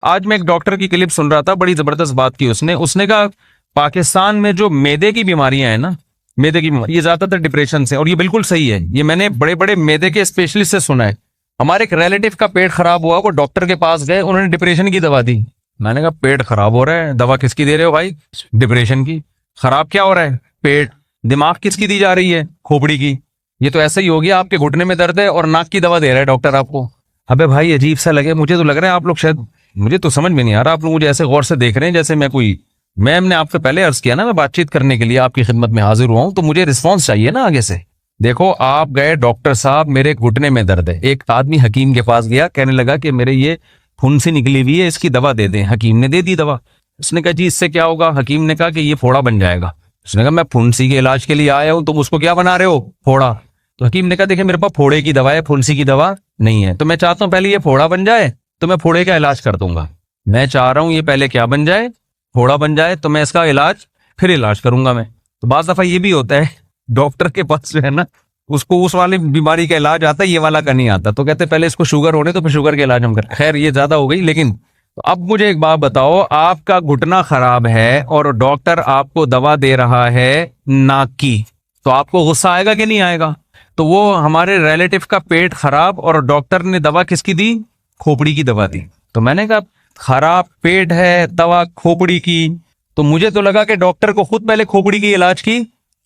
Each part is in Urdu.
آج میں ایک ڈاکٹر کی کلپ سن رہا تھا, بڑی زبردست بات کی اس نے کہا پاکستان میں جو میدے کی بیماریاں ہیں نا, میدے کی بیماری, یہ زیادہ تر ڈپریشن سے, اور یہ بالکل صحیح ہے. یہ میں نے بڑے بڑے میدے کے اسپیشلسٹ سے سنا ہے. ہمارے ایک ریلیٹو کا پیٹ خراب ہوا, وہ ڈاکٹر کے پاس گئے, انہوں نے ڈپریشن کی دوا دی. میں نے کہا پیٹ خراب ہو رہا ہے, دوا کس کی دے رہے ہو بھائی؟ ڈپریشن کی. خراب کیا ہو رہا ہے؟ پیٹ. دماغ کس کی دی جا رہی ہے؟ کھوپڑی کی. یہ تو ایسا ہی ہو گیا, آپ کے گھٹنے میں درد ہے اور ناک کی دوا دے رہا ہے ڈاکٹر آپ کو. ابے بھائی عجیب سا لگے, مجھے تو لگ رہا ہے آپ لوگ شاید, مجھے تو سمجھ میں نہیں آ رہا, آپ لوگ مجھے ایسے غور سے دیکھ رہے ہیں جیسے میں کوئی, میں نے آپ سے پہلے عرض کیا نا, میں بات چیت کرنے کے لیے آپ کی خدمت میں حاضر ہوا ہوں, تو مجھے رسپانس چاہیے نا آگے سے. دیکھو آپ گئے ڈاکٹر صاحب میرے گھٹنے میں درد ہے, ایک آدمی حکیم کے پاس گیا, کہنے لگا کہ میرے یہ پھنسی نکلی ہوئی ہے, اس کی دوا دے دیں. حکیم نے دے دی دوا. اس نے کہا جی اس سے کیا ہوگا؟ حکیم نے کہا کہ یہ پھوڑا بن جائے گا. اس نے کہا میں پھنسی کے علاج کے لیے آیا ہوں, تم اس کو کیا بنا رہے ہو؟ پھوڑا. تو حکیم نے کہا دیکھیں میرے پاس پھوڑے کی دوا ہے, پھنسی کی دوا نہیں ہے, تو میں چاہتا ہوں پہلے یہ پھوڑا بن جائے تو میں پھوڑے کا علاج کر دوں گا. میں چاہ رہا ہوں یہ پہلے کیا بن جائے؟ پھوڑا بن جائے, تو میں اس کا پھر علاج کروں گا میں. تو بعض دفعہ یہ بھی ہوتا ہے ڈاکٹر کے پاس جو ہے نا, اس کو اس والی بیماری کا علاج آتا ہے, یہ والا کا نہیں آتا, تو کہتے پہلے اس کو شوگر ہونے تو پھر شوگر کے علاج ہم کریں. خیر یہ زیادہ ہو گئی, لیکن اب مجھے ایک بات بتاؤ, آپ کا گھٹنا خراب ہے اور ڈاکٹر آپ کو دوا دے رہا ہے ناک کی, تو آپ کو غصہ آئے گا کہ نہیں آئے گا؟ تو وہ ہمارے ریلیٹو کا پیٹ خراب اور ڈاکٹر نے دوا کس کی دی؟ کھوپڑی کی دوا دی. تو میں نے کہا خراب پیٹ ہے, دوا کھوپڑی کی, تو مجھے تو لگا کہ ڈاکٹر کو خود پہلے کھوپڑی کی علاج کی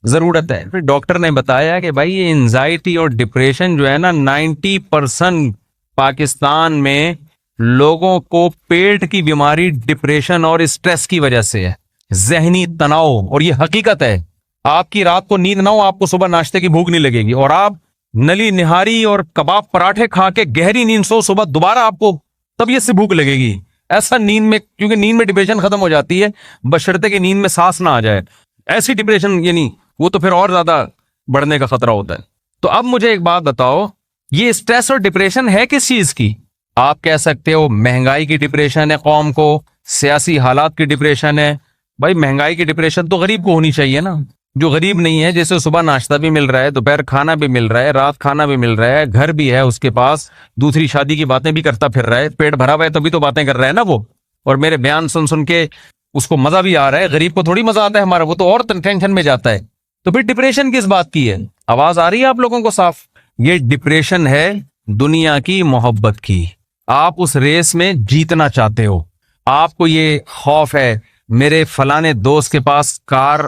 ضرورت ہے. پھر ڈاکٹر نے بتایا کہ بھائی یہ انزائٹی اور ڈپریشن جو ہے نا 90% پاکستان میں لوگوں کو پیٹ کی بیماری ڈپریشن اور اسٹریس کی وجہ سے ہے, ذہنی تناؤ. اور یہ حقیقت ہے, آپ کی رات کو نیند نہ ہو, آپ کو صبح ناشتے کی بھوک نہیں لگے گی, اور آپ نلی نہاری اور کباب پراٹھے کھا کے گہری نیند سو, صبح دوبارہ آپ کو طبیعت سے بھوک لگے گی. ایسا نیند میں, کیونکہ نیند میں ڈپریشن ختم ہو جاتی ہے بشرطے کہ نیند میں سانس نہ آ جائے. ایسی ڈپریشن یعنی وہ تو پھر اور زیادہ بڑھنے کا خطرہ ہوتا ہے. تو اب مجھے ایک بات بتاؤ, یہ اسٹریس اور ڈپریشن ہے کس چیز کی؟ آپ کہہ سکتے ہو مہنگائی کی ڈپریشن ہے قوم کو, سیاسی حالات کی ڈپریشن ہے. بھائی مہنگائی کی ڈپریشن تو غریب کو ہونی چاہیے نا, جو غریب نہیں ہے, جیسے صبح ناشتہ بھی مل رہا ہے, دوپہر کھانا بھی مل رہا ہے, رات کھانا بھی مل رہا ہے, گھر بھی ہے اس کے پاس, دوسری شادی کی باتیں بھی کرتا پھر رہا ہے, پیٹ بھرا ہوا ہے تبھی تو باتیں کر رہا ہے نا وہ, اور میرے بیان سن سن کے اس کو مزہ بھی آ رہا ہے. غریب کو تھوڑی مزہ آتا ہے ہمارا, وہ تو اور ٹینشن میں جاتا ہے. تو پھر ڈپریشن کس بات کی ہے؟ آواز آ رہی ہے آپ لوگوں کو صاف؟ یہ ڈپریشن ہے دنیا کی محبت کی. آپ اس ریس میں جیتنا چاہتے ہو, آپ کو یہ خوف ہے میرے فلانے دوست کے پاس کار,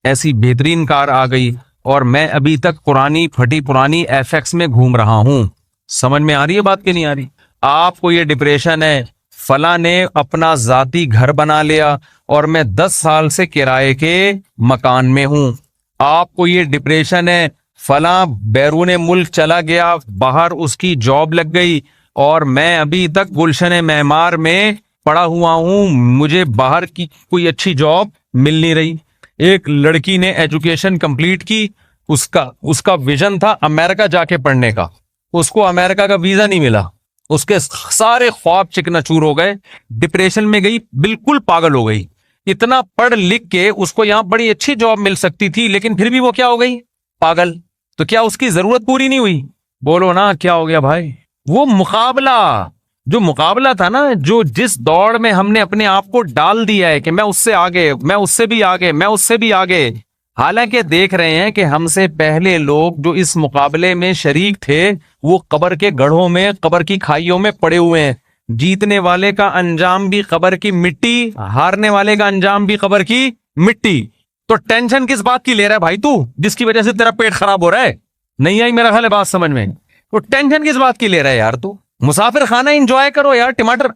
ایسی بہترین کار آ گئی اور میں ابھی تک پرانی پھٹی پرانی ایف ایکس میں گھوم رہا ہوں. سمجھ میں آ رہی ہے بات کہ نہیں آ رہی؟ آپ کو یہ ڈپریشن ہے فلاں نے اپنا ذاتی گھر بنا لیا اور میں 10 سال سے کرائے کے مکان میں ہوں. آپ کو یہ ڈپریشن ہے فلاں بیرون ملک چلا گیا, باہر اس کی جاب لگ گئی اور میں ابھی تک گلشن معمار میں پڑا ہوا ہوں, مجھے باہر کی کوئی اچھی جاب مل نہیں رہی. ایک لڑکی نے ایجوکیشن کمپلیٹ کی, اس کا ویژن تھا امریکہ جا کے پڑھنے کا, اس کو امریکہ کا ویزا نہیں ملا, اس کے سارے خواب چکنا چور ہو گئے, ڈپریشن میں گئی, بالکل پاگل ہو گئی. اتنا پڑھ لکھ کے اس کو یہاں بڑی اچھی جاب مل سکتی تھی, لیکن پھر بھی وہ کیا ہو گئی؟ پاگل. تو کیا اس کی ضرورت پوری نہیں ہوئی؟ بولو نا کیا ہو گیا بھائی؟ وہ مقابلہ تھا نا, جو جس دوڑ میں ہم نے اپنے آپ کو ڈال دیا ہے کہ میں اس سے آگے, میں اس سے بھی آگے, میں اس سے بھی آگے, حالانکہ دیکھ رہے ہیں کہ ہم سے پہلے لوگ جو اس مقابلے میں شریک تھے وہ قبر کے گڑھوں میں, قبر کی کھائیوں میں پڑے ہوئے ہیں. جیتنے والے کا انجام بھی قبر کی مٹی, ہارنے والے کا انجام بھی قبر کی مٹی. تو ٹینشن کس بات کی لے رہا ہے بھائی تو, جس کی وجہ سے تیرا پیٹ خراب ہو رہا ہے؟ نہیں آئی میرا خیال ہے بات سمجھ میں؟ تو ٹینشن کس بات کی لے رہا ہے یار تو؟ مسافر خانہ انجوائے کرو یار. ٹماٹر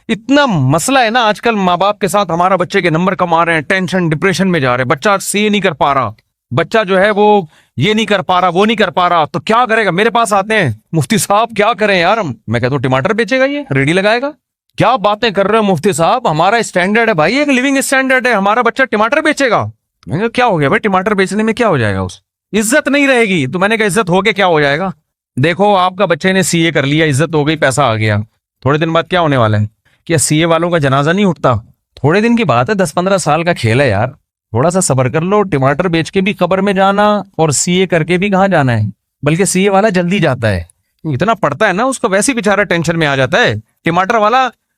اتنا مسئلہ ہے نا آج کل ماں باپ کے ساتھ, ہمارا بچے کے نمبر کم آ رہے ہیں, ٹینشن ڈپریشن میں جا رہے ہیں, بچہ سی نہیں کر پا رہا, بچہ جو ہے وہ یہ نہیں کر پا رہا, وہ نہیں کر پا رہا, تو کیا کرے گا؟ میرے پاس آتے ہیں مفتی صاحب کیا کریں یار ہم. میں کہتا ہوں ٹماٹر بیچے گا, یہ ریڈی لگائے گا. کیا باتیں کر رہے ہو مفتی صاحب, ہمارا اسٹینڈرڈ ہے بھائی, ایک لیونگ اسٹینڈرڈ ہے, ہمارا بچہ ٹماٹر بیچے گا. میں کہا کیا ہو گیا بھائی, ٹماٹر بیچنے میں کیا ہو جائے گا؟ اس عزت نہیں رہے گی. تو میں نے کہا عزت ہو کے کیا ہو جائے گا؟ دیکھو آپ کا بچے نے سی اے کر لیا, عزت ہو گئی, پیسہ آ گیا, تھوڑے دن بعد کیا ہونے والا ہے؟ کیا سی اے والوں کا جنازہ نہیں اٹھتا؟ تھوڑے دن کی بات ہے, 10-15 سال کا کھیل ہے یار, تھوڑا سا صبر کر لو. ٹماٹر بیچ کے بھی قبر میں جانا اور سی اے کر کے بھی کہاں جانا ہے, بلکہ سی اے والا جلدی جاتا ہے, اتنا پڑتا ہے نا اس کو, ویسے بیچارہ ٹینشن میں آ جاتا ہے. ٹماٹر والا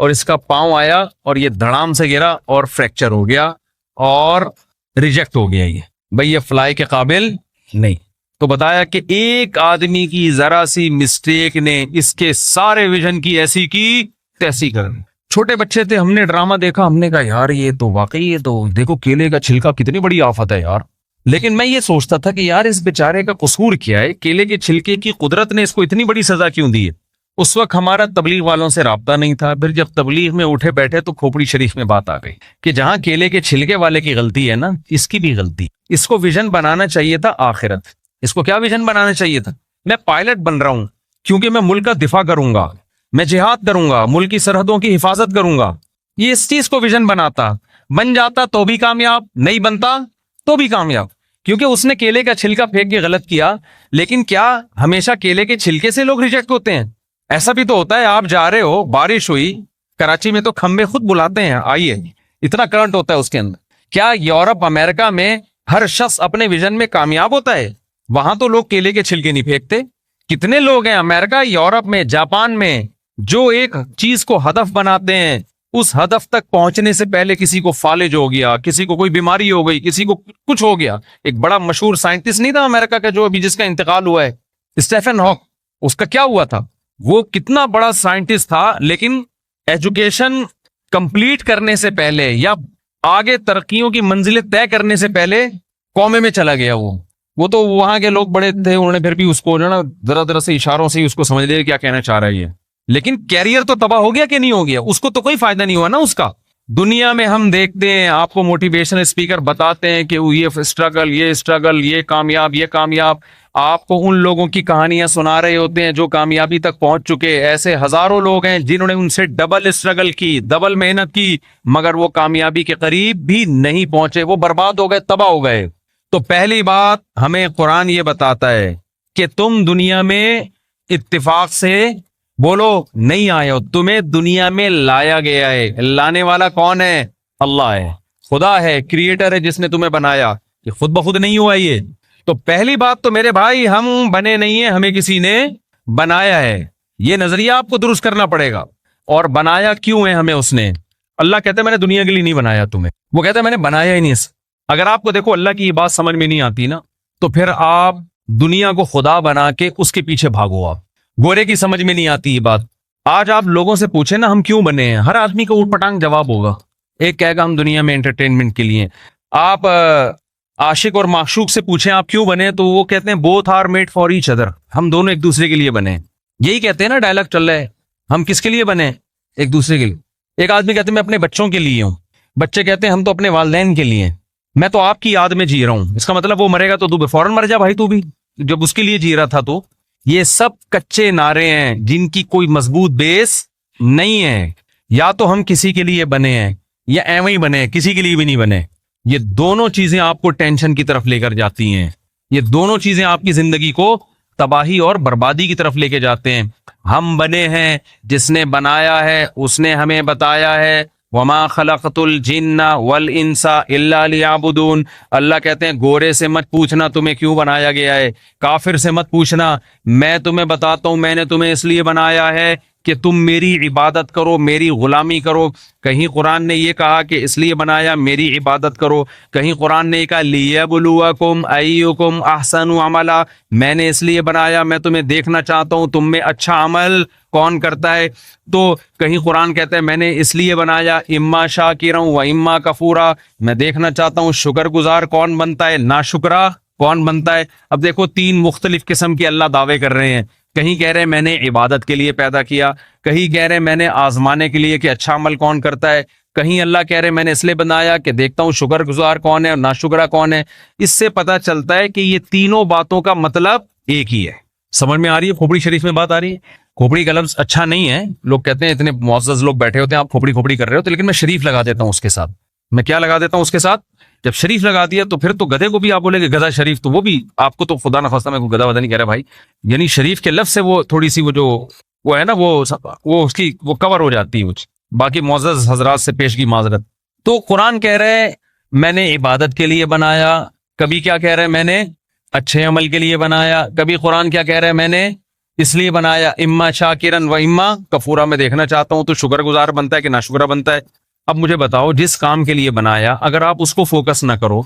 اور اس کا پاؤں آیا اور یہ دھڑام سے گرا اور فریکچر ہو گیا اور ریجیکٹ ہو گیا. یہ بھئی یہ فلائی کے قابل نہیں. تو بتایا کہ ایک آدمی کی ذرا سی مسٹیک نے اس کے سارے ویژن کی ایسی کی تیسی کر دی. چھوٹے بچے تھے, ہم نے ڈرامہ دیکھا, ہم نے کہا یار یہ تو واقعی, یہ تو دیکھو کیلے کا چھلکا کتنی بڑی آفت ہے یار. لیکن میں یہ سوچتا تھا کہ یار اس بیچارے کا قصور کیا ہے, کیلے کے چھلکے کی قدرت نے اس کو اتنی بڑی سزا کیوں دی ہے. اس وقت ہمارا تبلیغ والوں سے رابطہ نہیں تھا. پھر جب تبلیغ میں اٹھے بیٹھے تو کھوپڑی شریف میں بات آ گئی کہ جہاں کیلے کے چھلکے والے کی غلطی ہے نا, اس کی بھی غلطی. اس کو ویژن بنانا چاہیے تھا آخرت. اس کو کیا ویژن بنانا چاہیے تھا؟ میں پائلٹ بن رہا ہوں کیونکہ میں ملک کا دفاع کروں گا, میں جہاد کروں گا, ملک کی سرحدوں کی حفاظت کروں گا. یہ اس چیز کو ویژن بناتا, بن جاتا تو بھی کامیاب, نہیں بنتا تو بھی کامیاب. کیونکہ اس نے کیلے کا چھلکا پھینک کے غلط کیا. لیکن کیا ہمیشہ کیلے کے چھلکے سے لوگ ریجیکٹ ہوتے ہیں؟ ایسا بھی تو ہوتا ہے, آپ جا رہے ہو, بارش ہوئی, کراچی میں تو کھمبے خود بلاتے ہیں آئیے, اتنا کرنٹ ہوتا ہے اس کے اندر. کیا یورپ امریکہ میں ہر شخص اپنے ویژن میں کامیاب ہوتا ہے؟ وہاں تو لوگ کیلے کے چھلکے نہیں پھینکتے. کتنے لوگ ہیں امریکہ, یورپ میں, جاپان میں, جو ایک چیز کو ہدف بناتے ہیں, اس ہدف تک پہنچنے سے پہلے کسی کو فالج ہو گیا, کسی کو کوئی بیماری ہو گئی, کسی کو کچھ ہو گیا. ایک بڑا مشہور سائنٹسٹ نہیں تھا امریکہ کا جو ابھی جس کا انتقال ہوا ہے, اسٹیفن ہاک, اس کا کیا ہوا تھا؟ وہ کتنا بڑا سائنٹسٹ تھا, لیکن ایجوکیشن کمپلیٹ کرنے سے پہلے یا آگے ترقیوں کی منزلیں طے کرنے سے پہلے کومے میں چلا گیا. وہ تو وہاں کے لوگ بڑے تھے, انہوں نے پھر بھی اس کو جو نا ذرا ذرا سے اشاروں سے اس کو سمجھ لیا کیا کہنا چاہ رہا ہے یہ. لیکن کیریئر تو تباہ ہو گیا کہ نہیں ہو گیا؟ اس کو تو کوئی فائدہ نہیں ہوا نا اس کا. دنیا میں ہم دیکھتے ہیں, آپ کو موٹیویشنل اسپیکر بتاتے ہیں کہ یہ اسٹرگل, یہ کامیاب, یہ کامیاب. آپ کو ان لوگوں کی کہانیاں سنا رہے ہوتے ہیں جو کامیابی تک پہنچ چکے. ایسے ہزاروں لوگ ہیں جنہوں نے ان سے ڈبل اسٹرگل کی, ڈبل محنت کی, مگر وہ کامیابی کے قریب بھی نہیں پہنچے, وہ برباد ہو گئے, تباہ ہو گئے. تو پہلی بات ہمیں قرآن یہ بتاتا ہے کہ تم دنیا میں اتفاق سے بولو نہیں آئے ہو, تمہیں دنیا میں لایا گیا ہے. لانے والا کون ہے؟ اللہ ہے, خدا ہے, کریٹر ہے جس نے تمہیں بنایا. یہ خود بخود نہیں ہوا یہ. تو پہلی بات تو میرے بھائی, ہم بنے نہیں ہیں, ہمیں کسی نے بنایا ہے. یہ نظریہ آپ کو درست کرنا پڑے گا. اور بنایا کیوں ہے ہمیں اس نے؟ اللہ کہتے ہیں میں نے دنیا کے لیے نہیں بنایا تمہیں, وہ کہتے ہیں میں نے بنایا ہی نہیں. اگر آپ کو دیکھو اللہ کی یہ بات سمجھ میں نہیں آتی نا, تو پھر آپ دنیا کو خدا بنا کے اس کے پیچھے بھاگو. آپ گورے کی سمجھ میں نہیں آتی یہ بات. آج آپ لوگوں سے پوچھیں نا ہم کیوں بنے ہیں, ہر آدمی کو اوٹ پٹانگ جواب ہوگا. ایک کہے گا ہم دنیا میں انٹرٹینمنٹ کے لیے. آپ عاشق اور معشوق سے پوچھیں آپ کیوں بنے, تو وہ کہتے ہیں both are made for each other, ہم دونوں ایک دوسرے کے لیے بنے. یہی کہتے ہیں نا, ڈائلاگ چل رہا ہے. ہم کس کے لیے بنے؟ ایک دوسرے کے لیے. ایک آدمی کہتے ہیں میں اپنے بچوں کے لیے ہوں, بچے کہتے ہیں ہم تو اپنے والدین کے لیے. میں تو آپ کی یاد میں جی رہا ہوں. اس کا مطلب وہ مرے گا تو تو فوراً مر جا بھائی, تو بھی جب اس کے لیے جی رہا تھا. تو یہ سب کچے نعرے ہیں جن کی کوئی مضبوط بیس نہیں ہے. یا تو ہم کسی کے لیے بنے ہیں یا ایویں ہی بنے, کسی کے لیے بھی نہیں بنے. یہ دونوں چیزیں آپ کو ٹینشن کی طرف لے کر جاتی ہیں. یہ دونوں چیزیں آپ کی زندگی کو تباہی اور بربادی کی طرف لے کے جاتے ہیں. ہم بنے ہیں, جس نے بنایا ہے اس نے ہمیں بتایا ہے وما خلقت الجن والانس الا لیعبدون. اللہ کہتے ہیں گورے سے مت پوچھنا تمہیں کیوں بنایا گیا ہے, کافر سے مت پوچھنا, میں تمہیں بتاتا ہوں میں نے تمہیں اس لیے بنایا ہے کہ تم میری عبادت کرو, میری غلامی کرو. کہیں قرآن نے یہ کہا کہ اس لیے بنایا میری عبادت کرو, کہیں قرآن نے یہ کہا لیبلوکم ایکم احسن عملا, میں نے اس لیے بنایا میں تمہیں دیکھنا چاہتا ہوں تم میں اچھا عمل کون کرتا ہے. تو کہیں قرآن کہتا ہے میں نے اس لیے بنایا اما شاکرا و اما کفورا, میں دیکھنا چاہتا ہوں شکر گزار کون بنتا ہے, ناشکرا کون بنتا ہے. اب دیکھو تین مختلف قسم کے اللہ دعوے کر رہے ہیں. کہیں کہہ رہے ہیں میں نے عبادت کے لیے پیدا کیا, کہیں کہہ رہے ہیں میں نے آزمانے کے لیے کہ اچھا عمل کون کرتا ہے, کہیں اللہ کہہ رہے ہیں میں نے اس لیے بنایا کہ دیکھتا ہوں شکر گزار کون ہے اور ناشکرا کون ہے. اس سے پتہ چلتا ہے کہ یہ تینوں باتوں کا مطلب ایک ہی ہے. سمجھ میں آ رہی ہے؟ کھوپڑی شریف میں بات آ رہی ہے. کھوپڑی کا لفظ اچھا نہیں ہے, لوگ کہتے ہیں اتنے معزز لوگ بیٹھے ہوتے ہیں آپ کھوپڑی کھوپڑی کر رہے ہوتے, لیکن میں شریف لگا دیتا ہوں اس کے ساتھ. میں کیا لگا دیتا ہوں اس کے ساتھ؟ جب شریف لگا دیا تو پھر تو گدھے کو بھی آپ بولے کہ گدھا شریف, تو وہ بھی آپ کو تو خدا نخواستہ میں کوئی گدھا ودا نہیں کہہ رہا بھائی. یعنی شریف کے لفظ سے وہ تھوڑی سی وہ ہے نا وہ اس کی وہ کور ہو جاتی ہے. باقی معزز حضرات سے پیشگی معذرت. تو قرآن کہہ رہے میں نے عبادت کے لیے بنایا, کبھی کیا کہہ رہے میں نے اچھے عمل کے لیے بنایا, کبھی قرآن کیا کہہ رہے میں نے اس لیے بنایا اما شاکرن و اما کفورا. میں دیکھنا چاہتا ہوں تو شکر گزار بنتا ہے کہ ناشکرا بنتا ہے. اب مجھے بتاؤ جس کام کے لیے بنایا اگر آپ اس کو فوکس نہ کرو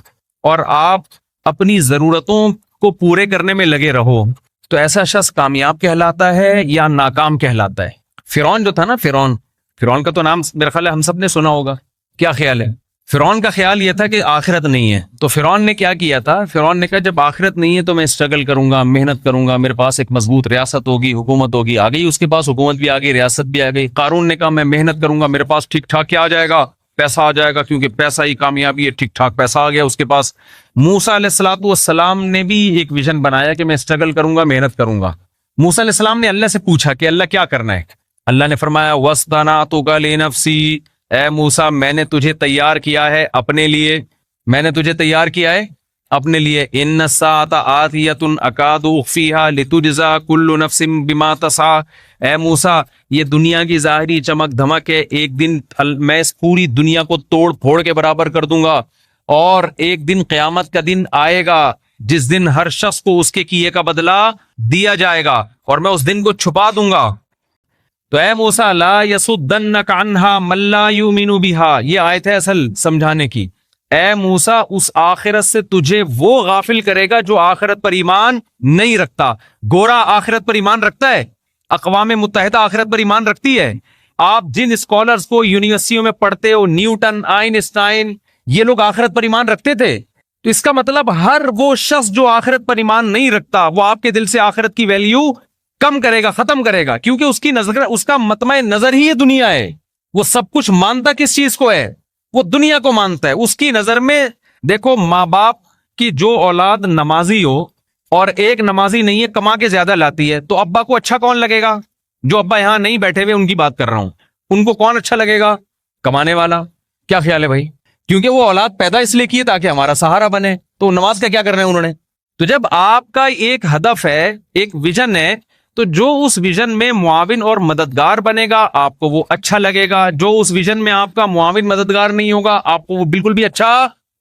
اور آپ اپنی ضرورتوں کو پورے کرنے میں لگے رہو تو ایسا شخص کامیاب کہلاتا ہے یا ناکام کہلاتا ہے؟ فرعون جو تھا نا، فرعون کا تو نام میرا خیال ہے ہم سب نے سنا ہوگا. کیا خیال ہے؟ فرعون کا خیال یہ تھا کہ آخرت نہیں ہے. تو فرعون نے کیا کیا تھا؟ فرعون نے کہا جب آخرت نہیں ہے تو میں اسٹرگل کروں گا، محنت کروں گا، میرے پاس ایک مضبوط ریاست ہوگی، حکومت ہوگی. آ گئی اس کے پاس حکومت بھی آ گئی، ریاست بھی آ گئی. قارون نے کہا میں محنت کروں گا، میرے پاس ٹھیک ٹھاک کیا آ جائے گا؟ پیسہ آ جائے گا، کیونکہ پیسہ ہی کامیابی ہے. ٹھیک ٹھاک پیسہ آ گیا اس کے پاس. موسیٰ علیہ الصلوۃ والسلام نے بھی ایک ویژن بنایا کہ میں اسٹرگل کروں گا، محنت کروں گا. موسیٰ علیہ السلام نے اللہ سے پوچھا کہ اللہ کیا کرنا ہے؟ اللہ نے فرمایا وَاصْطَنَعْتُكَ لِنَفْسِي، اے موسیٰ میں نے تجھے تیار کیا ہے اپنے لیے، میں نے تجھے تیار کیا ہے اپنے لیے. إِنَّ السَّاعَةَ آتِيَةٌ أَكَادُ أُخْفِيهَا لِتُجْزَىٰ كُلُّ نَفْسٍ بِمَا تَسْعَىٰ. اے موسیٰ یہ دنیا کی ظاہری چمک دھمک ہے، ایک دن میں اس پوری دنیا کو توڑ پھوڑ کے برابر کر دوں گا. اور ایک دن قیامت کا دن آئے گا جس دن ہر شخص کو اس کے کیے کا بدلہ دیا جائے گا، اور میں اس دن کو چھپا دوں گا. تو اے موسیٰ لا یصدنک عنہا من لا یؤمن بہا، یہ آیت ہے اصل سمجھانے کی. اے موسیٰ اس آخرت سے تجھے وہ غافل کرے گا جو آخرت پر ایمان نہیں رکھتا. گورا آخرت پر ایمان رکھتا ہے، اقوام متحدہ آخرت پر ایمان رکھتی ہے. آپ جن اسکالرز کو یونیورسٹیوں میں پڑھتے ہو، نیوٹن، آئنسٹائن، یہ لوگ آخرت پر ایمان رکھتے تھے. تو اس کا مطلب ہر وہ شخص جو آخرت پر ایمان نہیں رکھتا وہ آپ کے دل سے آخرت کی ویلیو کم کرے گا، ختم کرے گا، کیونکہ اس کی نظر، اس کا مطمع نظر ہی یہ دنیا ہے. وہ سب کچھ مانتا کس چیز کو ہے؟ وہ دنیا کو مانتا ہے. اس کی نظر میں دیکھو ماں باپ کی جو اولاد نمازی ہو اور ایک نمازی نہیں ہے، کما کے زیادہ لاتی ہے، تو ابا کو اچھا کون لگے گا؟ جو ابا یہاں نہیں بیٹھے ہوئے ان کی بات کر رہا ہوں، ان کو کون اچھا لگے گا؟ کمانے والا. کیا خیال ہے بھائی؟ کیونکہ وہ اولاد پیدا اس لیے کی ہے تاکہ ہمارا سہارا بنے. تو نماز کا کیا کرنا ہے انہوں نے؟ تو جب آپ کا ایک ہدف ہے، ایک ویژن ہے، تو جو اس ویژن میں معاون اور مددگار بنے گا آپ کو وہ اچھا لگے گا. جو اس ویژن میں آپ کا معاون مددگار نہیں ہوگا آپ کو وہ بالکل بھی اچھا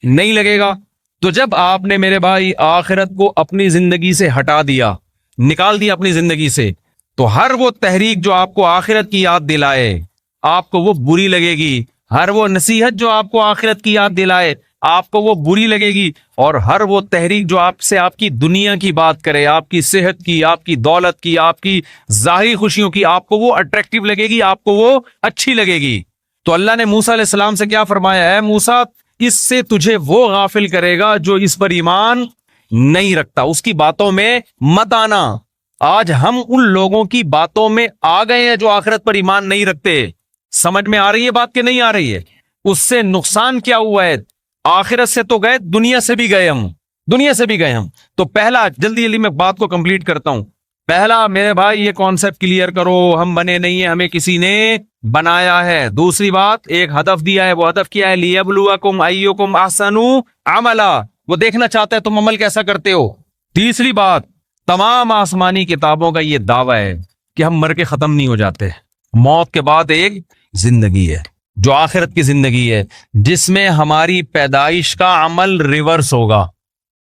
نہیں لگے گا. تو جب آپ نے میرے بھائی آخرت کو اپنی زندگی سے ہٹا دیا، نکال دیا اپنی زندگی سے، تو ہر وہ تحریک جو آپ کو آخرت کی یاد دلائے آپ کو وہ بری لگے گی. ہر وہ نصیحت جو آپ کو آخرت کی یاد دلائے آپ کو وہ بری لگے گی. اور ہر وہ تحریک جو آپ سے آپ کی دنیا کی بات کرے، آپ کی صحت کی، آپ کی دولت کی، آپ کی ظاہری خوشیوں کی، آپ کو وہ اٹریکٹیو لگے گی، آپ کو وہ اچھی لگے گی. تو اللہ نے موسیٰ علیہ السلام سے کیا فرمایا ہے؟ موسیٰ اس سے تجھے وہ غافل کرے گا جو اس پر ایمان نہیں رکھتا، اس کی باتوں میں مت آنا. آج ہم ان لوگوں کی باتوں میں آ گئے ہیں جو آخرت پر ایمان نہیں رکھتے. سمجھ میں آ رہی ہے بات کہ نہیں آ رہی ہے؟ اس سے نقصان کیا ہوا ہے؟ آخرت سے تو گئے، دنیا سے بھی گئے ہم، دنیا سے بھی گئے ہم. تو پہلا، جلدی میں بات کو کمپلیٹ کرتا ہوں. پہلا میرے بھائی یہ کانسیپٹ کلیئر کرو، ہم بنے نہیں ہیں، ہمیں کسی نے بنایا ہے. دوسری بات، ایک ہدف دیا ہے، وہ ہدف کیا ہے؟ لیبلوکم ایکم احسن عملا، وہ دیکھنا چاہتا ہے تم عمل کیسا کرتے ہو. تیسری بات، تمام آسمانی کتابوں کا یہ دعویٰ ہے کہ ہم مر کے ختم نہیں ہو جاتے. موت کے بعد ایک زندگی ہے جو آخرت کی زندگی ہے، جس میں ہماری پیدائش کا عمل ریورس ہوگا.